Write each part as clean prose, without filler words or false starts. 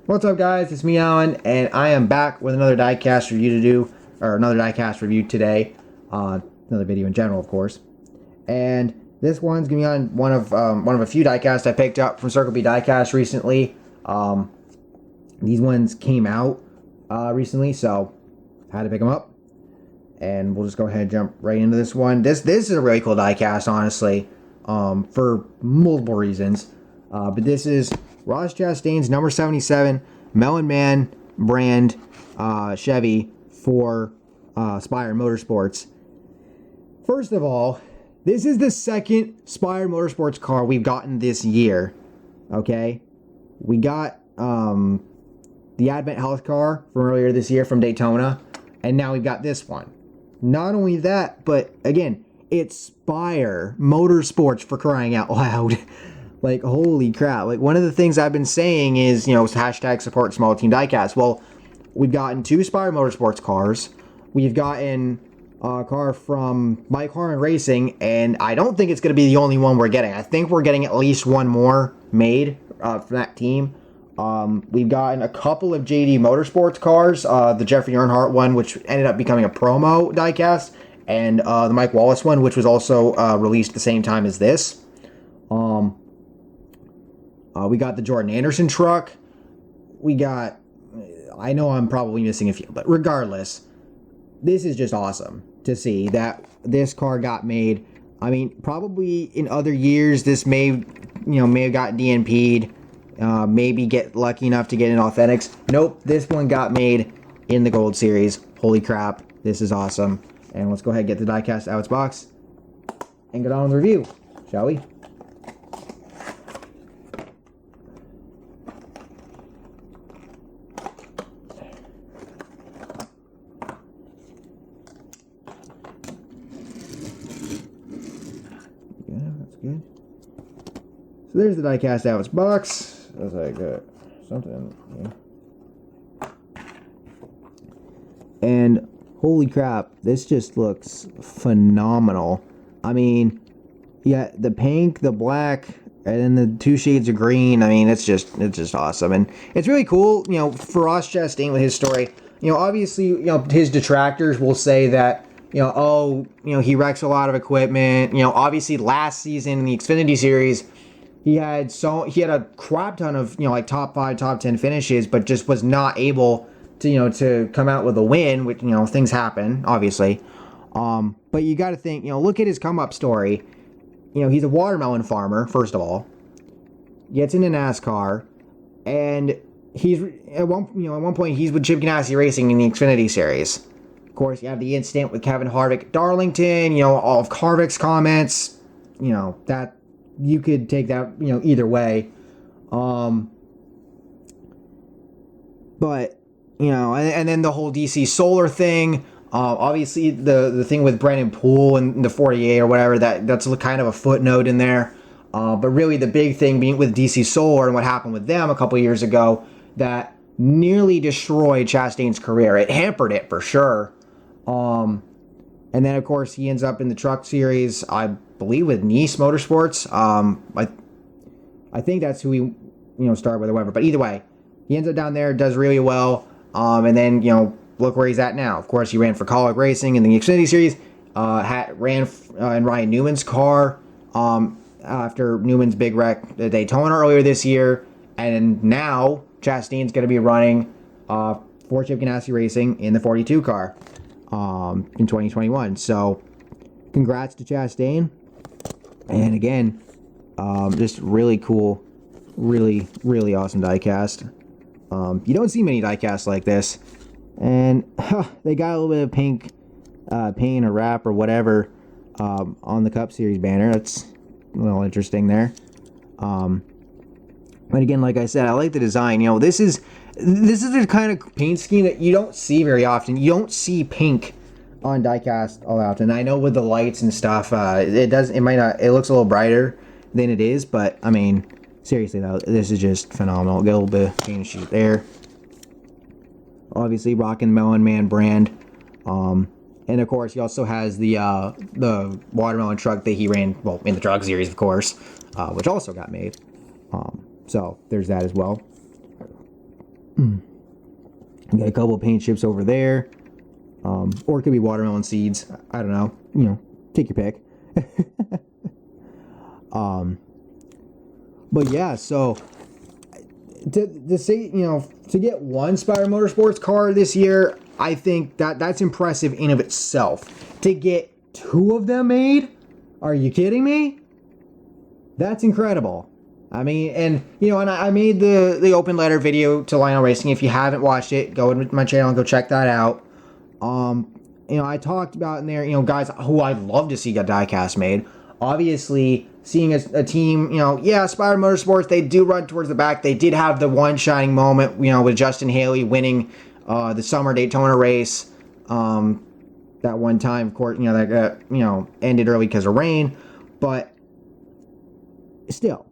What's up, guys? It's me, Alan, and I am back with another diecast review to do, or another diecast review today. Another video in general, of course. And this one's gonna be on one of a few diecasts I picked up from Circle B Diecast recently. These ones came out recently, so I had to pick them up. And we'll just go ahead and jump right into this one. This is a really cool diecast, honestly, for multiple reasons. But this is Ross Chastain's number 77 Melonman Brand Chevy for Spire Motorsports. First of all, this is the second Spire Motorsports car we've gotten this year. Okay, we got the AdventHealth car from earlier this year from Daytona, and now we've got this one. Not only that, but again, it's Spire Motorsports, for crying out loud. Like, holy crap. Like, one of the things I've been saying is, you know, hashtag support small team diecast. Well, we've gotten two Spire Motorsports cars. We've gotten a car from Mike Harmon Racing, and I don't think it's going to be the only one we're getting. I think we're getting at least one more made from that team. We've gotten a couple of JD Motorsports cars, the Jeffrey Earnhardt one, which ended up becoming a promo diecast, and the Mike Wallace one, which was also released at the same time as this. We got the Jordan Anderson truck. We got, I know I'm probably missing a few, but regardless, this is just awesome to see that this car got made. I mean, probably in other years, this may have got DNP'd, maybe get lucky enough to get in Authentics. Nope, this one got made in the Gold Series. Holy crap, this is awesome. And let's go ahead and get the diecast out of its box and get on with the review, shall we? Yeah, that's good. So there's the diecast out of its box. Looks like something here. And holy crap, this just looks phenomenal. I mean, yeah, the pink, the black, and then the two shades of green. I mean, it's just awesome. And it's really cool, you know, for Ross Chastain with his story. You know, obviously, you know, his detractors will say that, you know, oh, you know, he wrecks a lot of equipment. You know, obviously last season in the Xfinity Series, he had a crap ton of, you know, like top 5, top 10 finishes, but just was not able to, you know, to come out with a win, which, you know, things happen, obviously. But you got to think, you know, look at his come up story. You know, he's a watermelon farmer, first of all. Gets into NASCAR, and he's at one point he's with Chip Ganassi Racing in the Xfinity Series. Of course, you have the incident with Kevin Harvick at Darlington. You know, all of Harvick's comments. You know, that you could take that, you know, either way. But you know, and then the whole DC Solar thing. Obviously, the thing with Brennan Poole and the 48 or whatever, that's kind of a footnote in there. But really, the big thing being with DC Solar and what happened with them a couple years ago that nearly destroyed Chastain's career. It hampered it for sure. And then, of course, he ends up in the truck series, I believe, with Nice Motorsports. I think that's who he, you know, started with or whatever. But either way, he ends up down there, does really well. And then, you know, look where he's at now. Of course, he ran for Colleague Racing in the Xfinity Series. Ran in Ryan Newman's car after Newman's big wreck at Daytona earlier this year. And now Chastain's going to be running for Chip Ganassi Racing in the 42 car in 2021. So congrats to Chastain. And again, just really cool, really, really awesome diecast. You don't see many diecasts like this. And they got a little bit of pink paint or wrap or whatever on the Cup Series banner. That's a little interesting there. But again, like I said, I like the design. You know, this is the kind of paint scheme that you don't see very often. You don't see pink on diecast all that often. I know with the lights and stuff, it looks a little brighter than it is, but I mean, seriously though, this is just phenomenal. Get a little bit of paint sheet there. Obviously rocking Melonman brand. And of course he also has the watermelon truck that he ran, well, in the truck series, of course, which also got made. So there's that as well. You got a couple of paint chips over there. Or it could be watermelon seeds. I don't know. You know, take your pick. But yeah, so to say, you know, to get one Spire Motorsports car this year, I think that's impressive in of itself. To get 2 of them made, are you kidding me? That's incredible. I mean, and you know, and I made the open letter video to Lionel Racing. If you haven't watched it, go to my channel and go check that out. You know, I talked about in there, you know, guys who I'd love to see get diecast made. Obviously, seeing a team, you know, yeah, Spire Motorsports, they do run towards the back. They did have the one shining moment, you know, with Justin Haley winning the summer Daytona race that one time. Of course, you know, that got, you know, ended early because of rain. But still,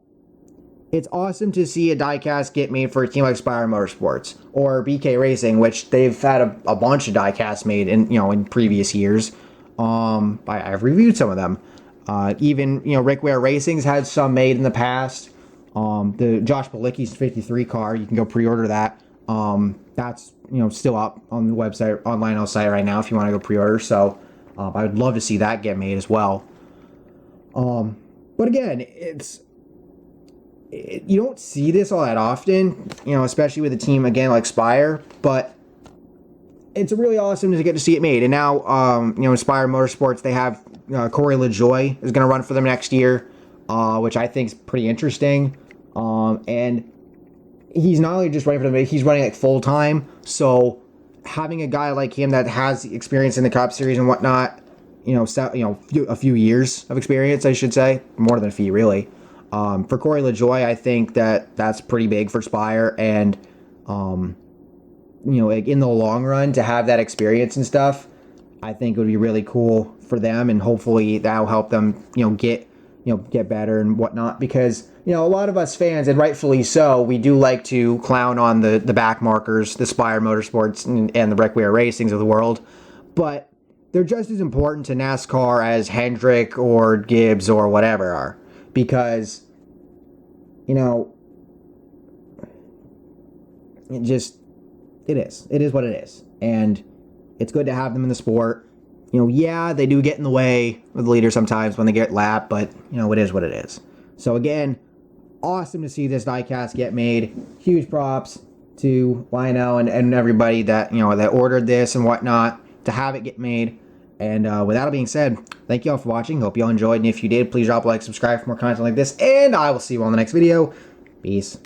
it's awesome to see a diecast get made for a team like Spire Motorsports or BK Racing, which they've had a bunch of diecasts made in, you know, in previous years. I've reviewed some of them. Even, you know, Rick Ware Racing's had some made in the past. The Josh Balicki's 53 car, you can go pre-order that. That's, you know, still up on the website, on Lionel's site right now if you want to go pre-order. So I would love to see that get made as well. But again, you don't see this all that often, you know, especially with a team, again, like Spire, but it's really awesome to get to see it made. And now, you know, Spire Motorsports, they have Corey LaJoie is going to run for them next year, which I think is pretty interesting. And he's not only just running for them, but he's running like full-time. So having a guy like him that has experience in the Cup Series and whatnot, you know, a few years of experience, I should say, more than a few, really. For Corey LaJoie, I think that's pretty big for Spire, and you know, like in the long run, to have that experience and stuff, I think it would be really cool for them, and hopefully that'll help them, you know, get better and whatnot. Because, you know, a lot of us fans, and rightfully so, we do like to clown on the back markers, the Spire Motorsports and the Rick Ware Racings of the world, but they're just as important to NASCAR as Hendrick or Gibbs or whatever are. Because, you know, it is what it is, and it's good to have them in the sport. You know, yeah, they do get in the way of the leader sometimes when they get lapped, but, you know, it is what it is. So again, awesome to see this diecast get made. Huge props to Lionel and everybody that, you know, that ordered this and whatnot to have it get made. And with that being said, thank you all for watching. Hope you all enjoyed. And if you did, please drop a like, subscribe for more content like this. And I will see you all in the next video. Peace.